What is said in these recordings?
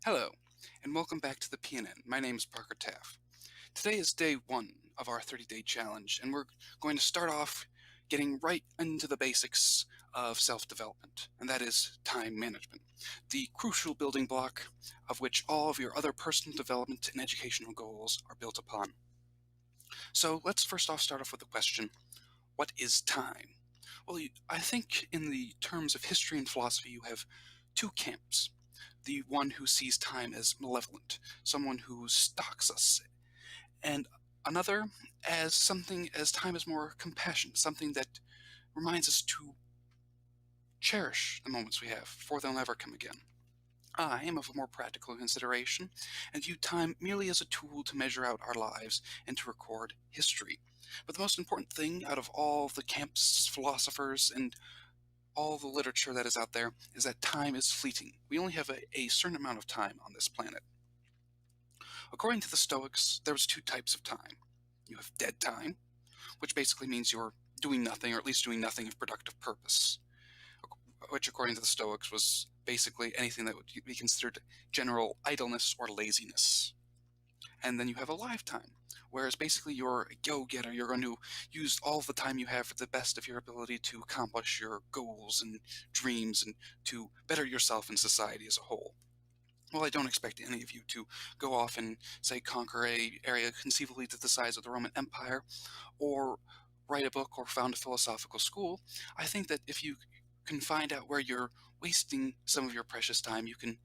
Hello, and welcome back to the PNN. My name is Parker Taff. Today is day one of our 30-day challenge, and we're going to start off getting right into the basics of self-development, and that is time management, the crucial building block of which all of your other personal development and educational goals are built upon. So let's first off start off with the question, what is time? Well, I think in the terms of history and philosophy, you have two camps. The one who sees time as malevolent, someone who stalks us, and another as something as time is more compassion, something that reminds us to cherish the moments we have, for they'll never come again. I am of a more practical consideration and view time merely as a tool to measure out our lives and to record history. But the most important thing out of all the camps, philosophers, and all the literature that is out there is that time is fleeting. We only have a certain amount of time on this planet. According to the Stoics, there was two types of time. You have dead time, which basically means you're doing nothing, or at least doing nothing of productive purpose, which according to the Stoics was basically anything that would be considered general idleness or laziness. And then you have a lifetime, whereas basically you're a go-getter. You're going to use all the time you have for the best of your ability to accomplish your goals and dreams and to better yourself in society as a whole. Well, I don't expect any of you to go off and, say, conquer a area conceivably to the size of the Roman Empire, or write a book or found a philosophical school. I think that if you can find out where you're wasting some of your precious time, you can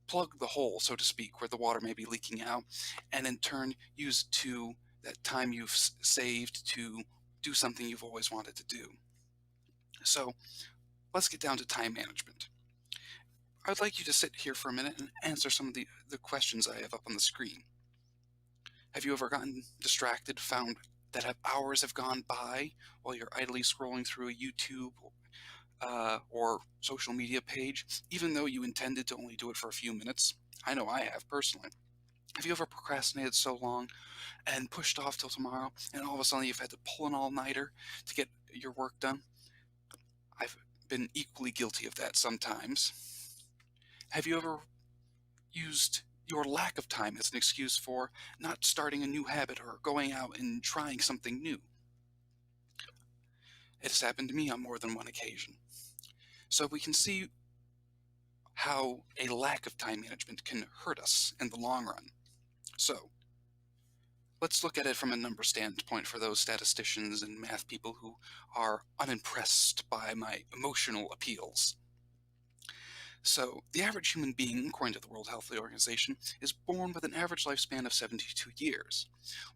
plug the hole, so to speak, where the water may be leaking out, and in turn use to that time you've saved to do something you've always wanted to do. So let's get down to time management. I'd like you to sit here for a minute and answer some of the questions I have up on the screen. Have you ever gotten distracted, found that hours have gone by while you're idly scrolling through a YouTube or social media page, even though you intended to only do it for a few minutes? I know I have personally. Have you ever procrastinated so long and pushed off till tomorrow, and all of a sudden you've had to pull an all-nighter to get your work done? I've been equally guilty of that sometimes. Have you ever used your lack of time as an excuse for not starting a new habit or going out and trying something new? It has happened to me on more than one occasion. So we can see how a lack of time management can hurt us in the long run. So let's look at it from a number standpoint for those statisticians and math people who are unimpressed by my emotional appeals. So, the average human being, according to the World Health Organization, is born with an average lifespan of 72 years.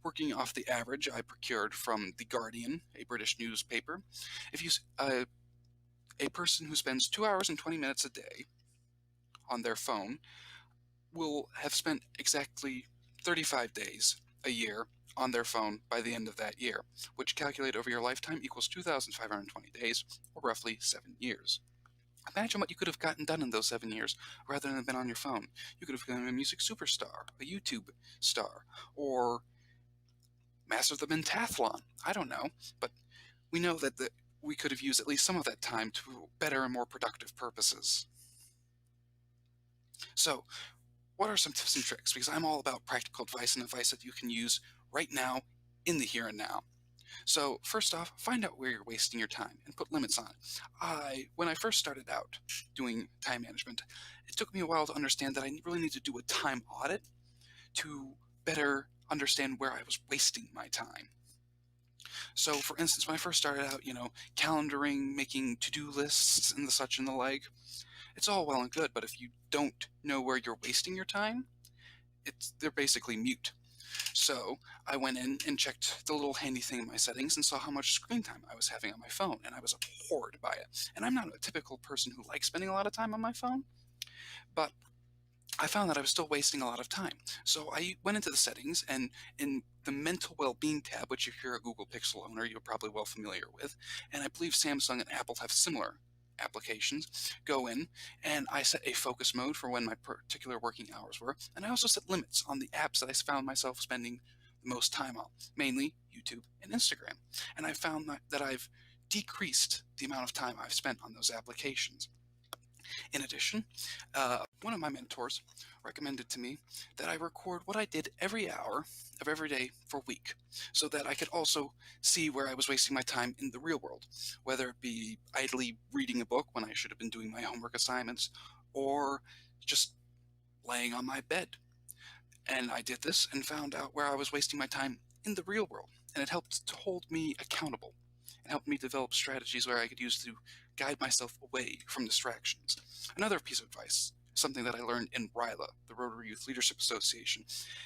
Working off the average I procured from The Guardian, a British newspaper, if you a person who spends 2 hours and 20 minutes a day on their phone will have spent exactly 35 days a year on their phone by the end of that year, which calculate over your lifetime equals 2,520 days, or roughly 7 years. Imagine what you could have gotten done in those 7 years rather than been on your phone. You could have become a music superstar, a YouTube star, or mastered the pentathlon. I don't know, but we know that we could have used at least some of that time to better and more productive purposes. So, what are some tips and tricks? Because I'm all about practical advice and advice that you can use right now in the here and now. So first off, find out where you're wasting your time and put limits on it. When I first started out doing time management, it took me a while to understand that I really need to do a time audit to better understand where I was wasting my time. So for instance, when I first started out, calendaring, making to-do lists and the such and the like, it's all well and good, but if you don't know where you're wasting your time, they're basically mute. So I went in and checked the little handy thing in my settings and saw how much screen time I was having on my phone, and I was abhorred by it. And I'm not a typical person who likes spending a lot of time on my phone, but I found that I was still wasting a lot of time. So I went into the settings, and in the mental well-being tab, which if you're a Google Pixel owner, you're probably well familiar with, and I believe Samsung and Apple have similar applications, go in, and I set a focus mode for when my particular working hours were, and I also set limits on the apps that I found myself spending the most time on, mainly YouTube and Instagram. And I found that I've decreased the amount of time I've spent on those applications. In addition, one of my mentors recommended to me that I record what I did every hour of every day for a week so that I could also see where I was wasting my time in the real world, whether it be idly reading a book when I should have been doing my homework assignments or just laying on my bed. And I did this and found out where I was wasting my time in the real world. And it helped to hold me accountable and helped me develop strategies where I could use to guide myself away from distractions. Another piece of advice, something that I learned in RYLA, the Rotary Youth Leadership Association,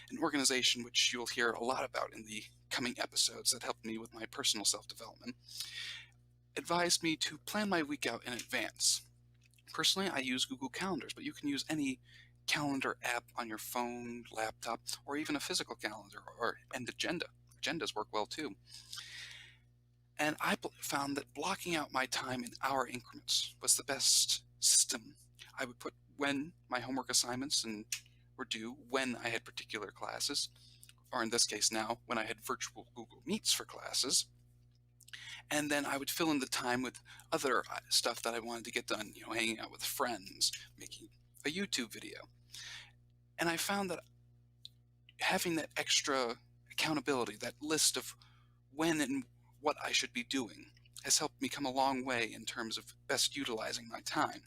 an organization which you'll hear a lot about in the coming episodes that helped me with my personal self development, advised me to plan my week out in advance. Personally, I use Google Calendars, but you can use any calendar app on your phone, laptop, or even a physical calendar or an agenda. Agendas work well too. And I found that blocking out my time in hour increments was the best system. I would put when my homework assignments were due, when I had particular classes, or in this case now, when I had virtual Google Meets for classes. And then I would fill in the time with other stuff that I wanted to get done, hanging out with friends, making a YouTube video. And I found that having that extra accountability, that list of when and what I should be doing, has helped me come a long way in terms of best utilizing my time.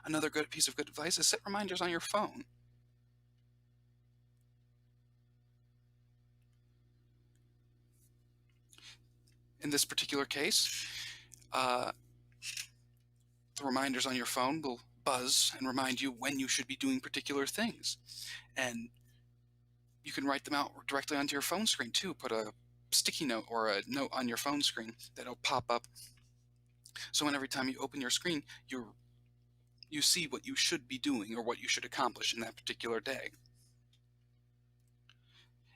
Another good piece of good advice is set reminders on your phone. In this particular case, the reminders on your phone will buzz and remind you when you should be doing particular things. And you can write them out directly onto your phone screen too. Put a sticky note or a note on your phone screen that'll pop up. So when every time you open your screen, you see what you should be doing or what you should accomplish in that particular day.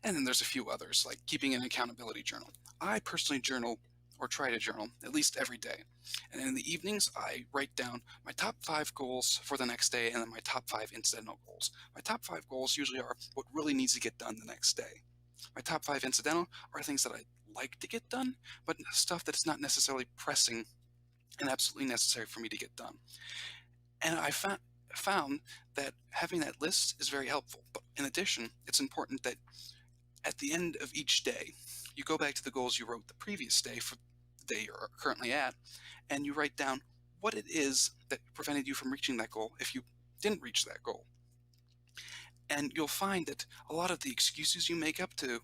And then there's a few others, like keeping an accountability journal. I personally journal or try to journal at least every day. And in the evenings, I write down my top 5 goals for the next day and then my top 5 incidental goals. My top 5 goals usually are what really needs to get done the next day. My top 5 incidental are things that I like to get done, but stuff that's not necessarily pressing and absolutely necessary for me to get done. And I found that having that list is very helpful. But in addition, it's important that at the end of each day, you go back to the goals you wrote the previous day for the day you're currently at, and you write down what it is that prevented you from reaching that goal if you didn't reach that goal. And you'll find that a lot of the excuses you make up to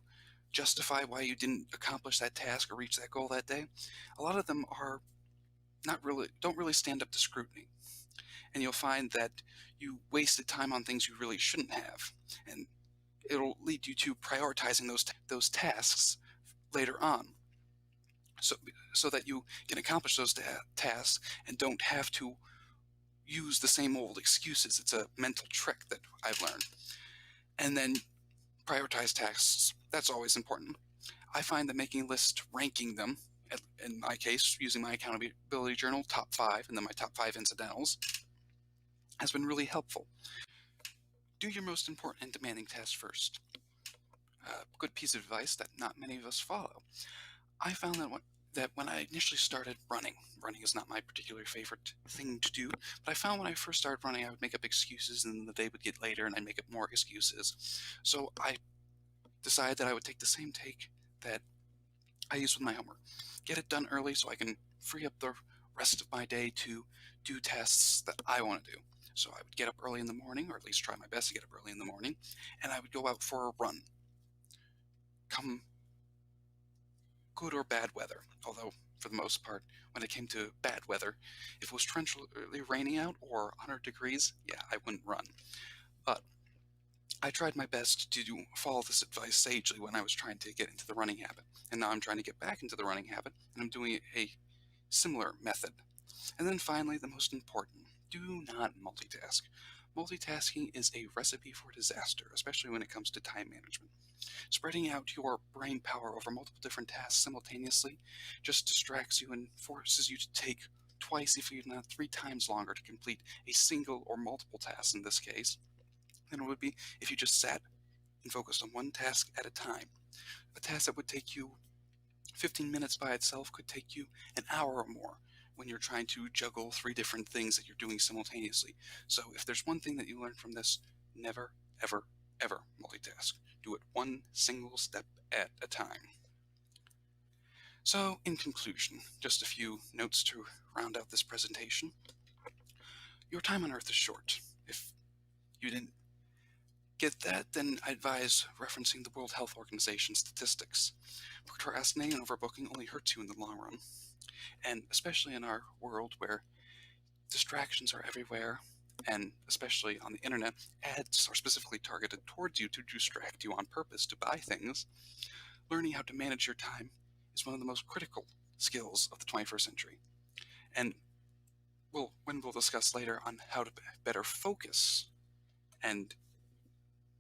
justify why you didn't accomplish that task or reach that goal that day, a lot of them don't really stand up to scrutiny. And you'll find that you wasted time on things you really shouldn't have. And it'll lead you to prioritizing those tasks later on, so that you can accomplish those tasks and don't have to use the same old excuses. It's a mental trick that I've learned. And then prioritize tasks. That's always important. I find that making lists, ranking them, in my case, using my accountability journal, top 5, and then my top 5 incidentals, has been really helpful. Do your most important and demanding tasks first. A good piece of advice that not many of us follow. I found that when I initially started running is not my particularly favorite thing to do, but I found when I first started running, I would make up excuses and the day would get later and I'd make up more excuses. So I decided that I would take the same take that I use with my homework. Get it done early so I can free up the rest of my day to do tasks that I want to do. So I would get up early in the morning, or at least try my best to get up early in the morning, and I would go out for a run. Come good or bad weather, although for the most part, when it came to bad weather, if it was torrentially raining out or 100 degrees, yeah, I wouldn't run. But I tried my best to follow this advice sagely when I was trying to get into the running habit. And now I'm trying to get back into the running habit, and I'm doing a similar method. And then finally, the most important, do not multitask. Multitasking is a recipe for disaster, especially when it comes to time management. Spreading out your brain power over multiple different tasks simultaneously just distracts you and forces you to take twice, if not 3 times longer to complete a single or multiple tasks in this case than it would be if you just sat and focused on one task at a time. A task that would take you 15 minutes by itself could take you an hour or more, when you're trying to juggle three different things that you're doing simultaneously. So if there's one thing that you learn from this, never, ever, ever multitask. Do it one single step at a time. So, in conclusion, just a few notes to round out this presentation. Your time on Earth is short. If you didn't get that, then I advise referencing the World Health Organization statistics. Procrastinating and overbooking only hurts you in the long run. And especially in our world where distractions are everywhere, and especially on the internet, ads are specifically targeted towards you to distract you on purpose to buy things. Learning how to manage your time is one of the most critical skills of the 21st century. And we'll discuss later on how to better focus and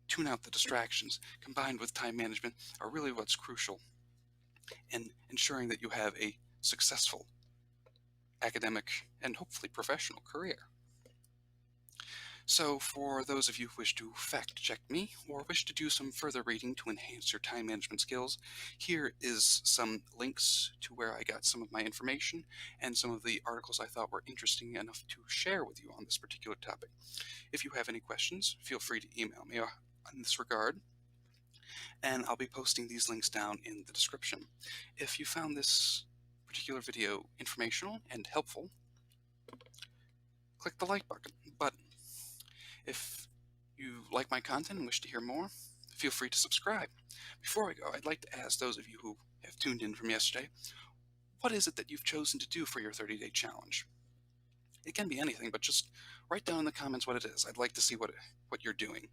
tune out the distractions, combined with time management, are really what's crucial in ensuring that you have a successful academic and hopefully professional career. So, for those of you who wish to fact check me or wish to do some further reading to enhance your time management skills, here is some links to where I got some of my information and some of the articles I thought were interesting enough to share with you on this particular topic. If you have any questions, feel free to email me in this regard, and I'll be posting these links down in the description. If you found this particular video informational and helpful, click the like button. If you like my content and wish to hear more, feel free to subscribe. Before I go, I'd like to ask those of you who have tuned in from yesterday, what is it that you've chosen to do for your 30-day challenge? It can be anything, but just write down in the comments what it is. I'd like to see what you're doing.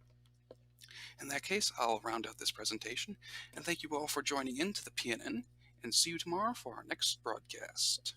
In that case, I'll round out this presentation, and thank you all for joining in to the PNN, and see you tomorrow for our next broadcast.